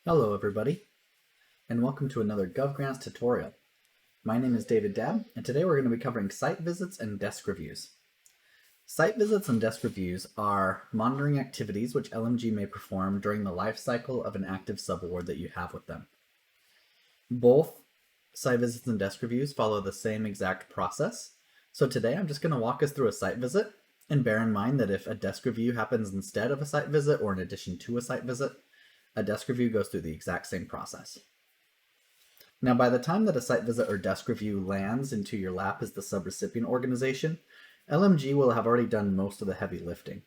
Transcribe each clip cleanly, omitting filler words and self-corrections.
Hello everybody, and welcome to another GovGrants tutorial. My name is David Dabb, and today we're going to be covering site visits and desk reviews. Site visits and desk reviews are monitoring activities which LMG may perform during the life cycle of an active subaward that you have with them. Both site visits and desk reviews follow the same exact process, so today I'm just going to walk us through a site visit, and bear in mind that if a desk review happens instead of a site visit or in addition to a site visit, a desk review goes through the exact same process. Now, by the time that a site visit or desk review lands into your lap as the subrecipient organization, LMG will have already done most of the heavy lifting.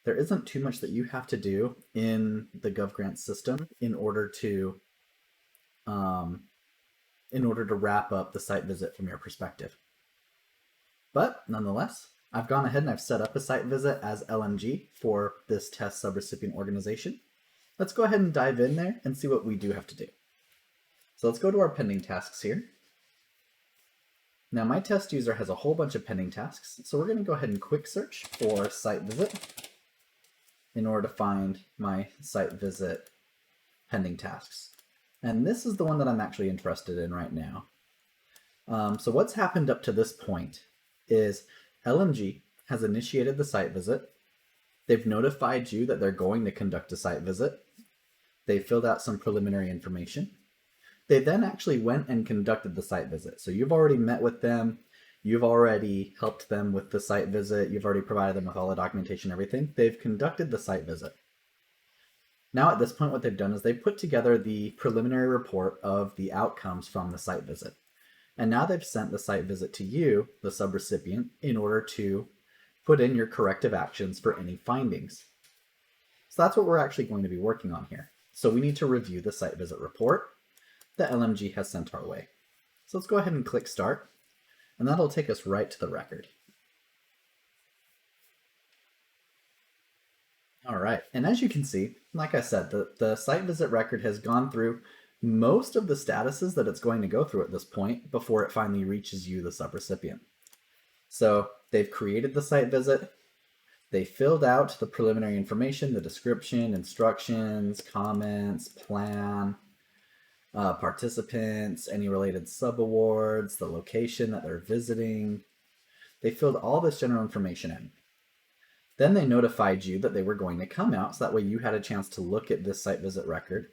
There isn't too much that you have to do in the GovGrants system in order to wrap up the site visit from your perspective. But nonetheless, I've gone ahead and I've set up a site visit as LMG for this test subrecipient organization. Let's go ahead and dive in there and see what we do have to do. So let's go to our pending tasks here. Now my test user has a whole bunch of pending tasks, so we're going to go ahead and quick search for site visit in order to find my site visit pending tasks. And this is the one that I'm actually interested in right now. So what's happened up to this point is LMG has initiated the site visit. They've notified you that they're going to conduct a site visit. They filled out some preliminary information. They then actually went and conducted the site visit. So you've already met with them. You've already helped them with the site visit. You've already provided them with all the documentation, everything. They've conducted the site visit. Now at this point, what they've done is they've put together the preliminary report of the outcomes from the site visit. And now they've sent the site visit to you, the subrecipient, in order to put in your corrective actions for any findings. So that's what we're actually going to be working on here. So we need to review the site visit report that LMG has sent our way. So let's go ahead and click start, and that'll take us right to the record. All right, and as you can see, like I said, the site visit record has gone through most of the statuses that it's going to go through at this point before it finally reaches you, the subrecipient. So they've created the site visit, they filled out the preliminary information, the description, instructions, comments, plan, participants, any related subawards, the location that they're visiting. They filled all this general information in. Then they notified you that they were going to come out, so that way you had a chance to look at this site visit record,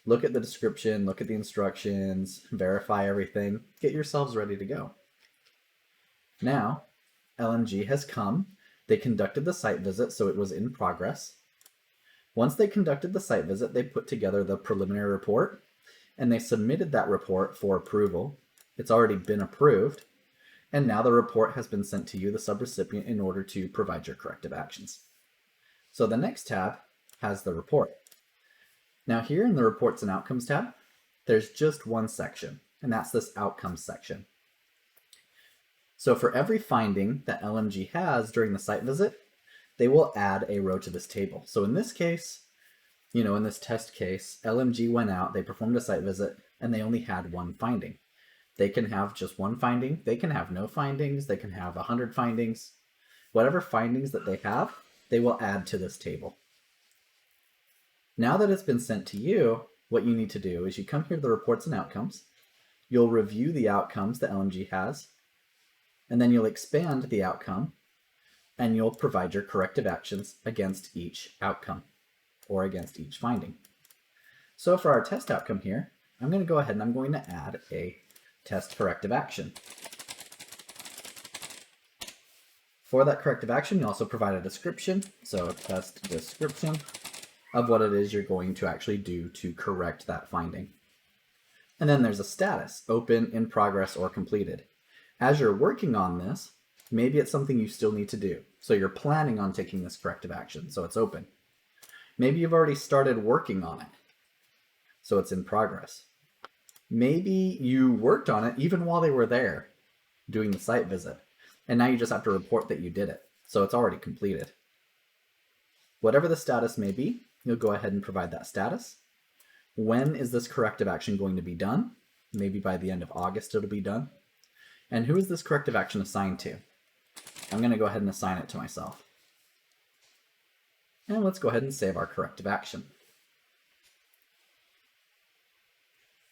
look at the description, look at the instructions, verify everything, get yourselves ready to go. Now, LMG has come. They conducted the site visit, so it was in progress. Once they conducted the site visit, they put together the preliminary report, and they submitted that report for approval. It's already been approved, and now the report has been sent to you, the subrecipient, in order to provide your corrective actions. So the next tab has the report. Now here in the Reports and Outcomes tab, there's just one section, and that's this Outcomes section. So for every finding that LMG has during the site visit, they will add a row to this table. So in this case, in this test case, LMG went out, they performed a site visit, and they only had one finding. They can have just one finding, they can have no findings, they can have 100 findings. Whatever findings that they have, they will add to this table. Now that it's been sent to you, what you need to do is you come here to the Reports and Outcomes, you'll review the outcomes that LMG has, and then you'll expand the outcome, and you'll provide your corrective actions against each outcome, or against each finding. So for our test outcome here, I'm going to go ahead and I'm going to add a test corrective action. For that corrective action, you also provide a description, so a test description of what it is you're going to actually do to correct that finding. And then there's a status, open, in progress, or completed. As you're working on this, maybe it's something you still need to do. So you're planning on taking this corrective action, so it's open. Maybe you've already started working on it, so it's in progress. Maybe you worked on it even while they were there doing the site visit, and now you just have to report that you did it, so it's already completed. Whatever the status may be, you'll go ahead and provide that status. When is this corrective action going to be done? Maybe by the end of August it'll be done. And who is this corrective action assigned to? I'm going to go ahead and assign it to myself. And let's go ahead and save our corrective action.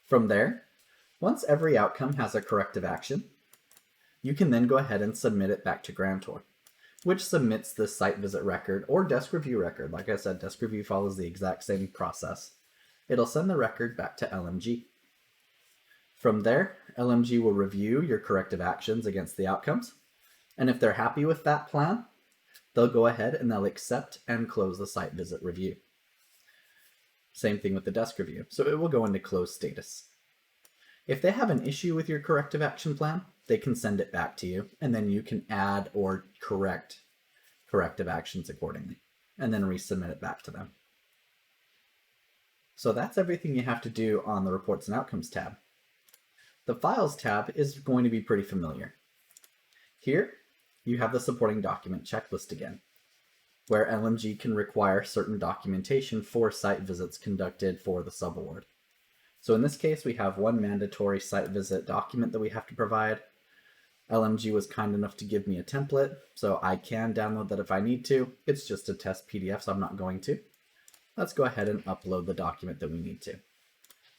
From there, once every outcome has a corrective action, you can then go ahead and submit it back to Grantor, which submits the site visit record or desk review record. Like I said, desk review follows the exact same process. It'll send the record back to LMG. From there, LMG will review your corrective actions against the outcomes, and if they're happy with that plan, they'll go ahead and they'll accept and close the site visit review. Same thing with the desk review, so it will go into closed status. If they have an issue with your corrective action plan, they can send it back to you, and then you can add or correct corrective actions accordingly, and then resubmit it back to them. So that's everything you have to do on the Reports and Outcomes tab. The Files tab is going to be pretty familiar. Here, you have the supporting document checklist again, where LMG can require certain documentation for site visits conducted for the subaward. So in this case, we have one mandatory site visit document that we have to provide. LMG was kind enough to give me a template, so I can download that if I need to. It's just a test PDF, so I'm not going to. Let's go ahead and upload the document that we need to.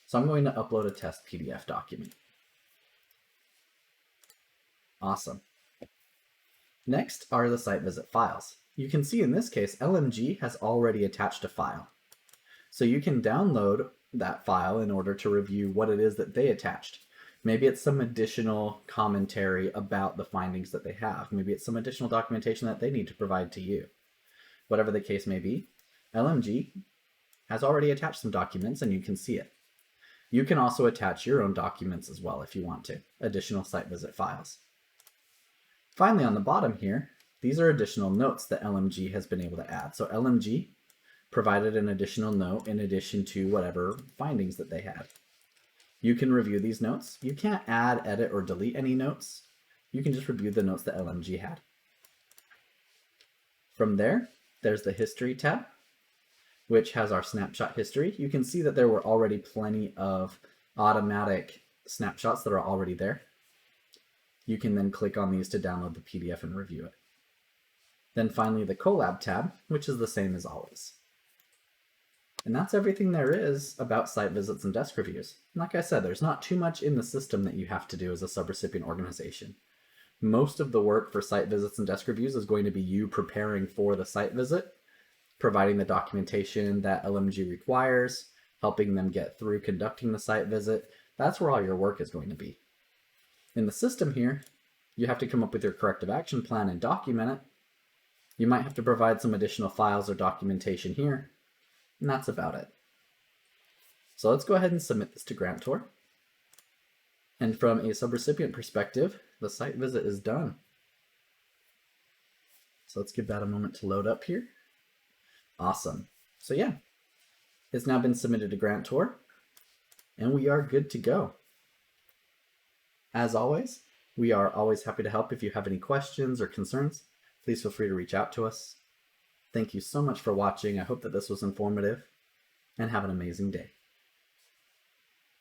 So I'm going to upload a test PDF document. Awesome. Next are the site visit files. You can see in this case, LMG has already attached a file. So you can download that file in order to review what it is that they attached. Maybe it's some additional commentary about the findings that they have. Maybe it's some additional documentation that they need to provide to you. Whatever the case may be, LMG has already attached some documents and you can see it. You can also attach your own documents as well if you want to, additional site visit files. Finally, on the bottom here, these are additional notes that LMG has been able to add. So LMG provided an additional note in addition to whatever findings that they had. You can review these notes. You can't add, edit, or delete any notes. You can just review the notes that LMG had. From there, there's the History tab, which has our snapshot history. You can see that there were already plenty of automatic snapshots that are already there. You can then click on these to download the PDF and review it. Then finally the Collab tab, which is the same as always. And that's everything there is about site visits and desk reviews. Like I said, there's not too much in the system that you have to do as a subrecipient organization. Most of the work for site visits and desk reviews is going to be you preparing for the site visit, providing the documentation that LMG requires, helping them get through conducting the site visit. That's where all your work is going to be. In the system here, you have to come up with your corrective action plan and document it. You might have to provide some additional files or documentation here, and that's about it. So let's go ahead and submit this to Grantor. And from a subrecipient perspective, the site visit is done. So let's give that a moment to load up here. Awesome. So yeah, it's now been submitted to Grantor, and we are good to go. As always, we are always happy to help if you have any questions or concerns. Please feel free to reach out to us. Thank you so much for watching. I hope that this was informative, and have an amazing day.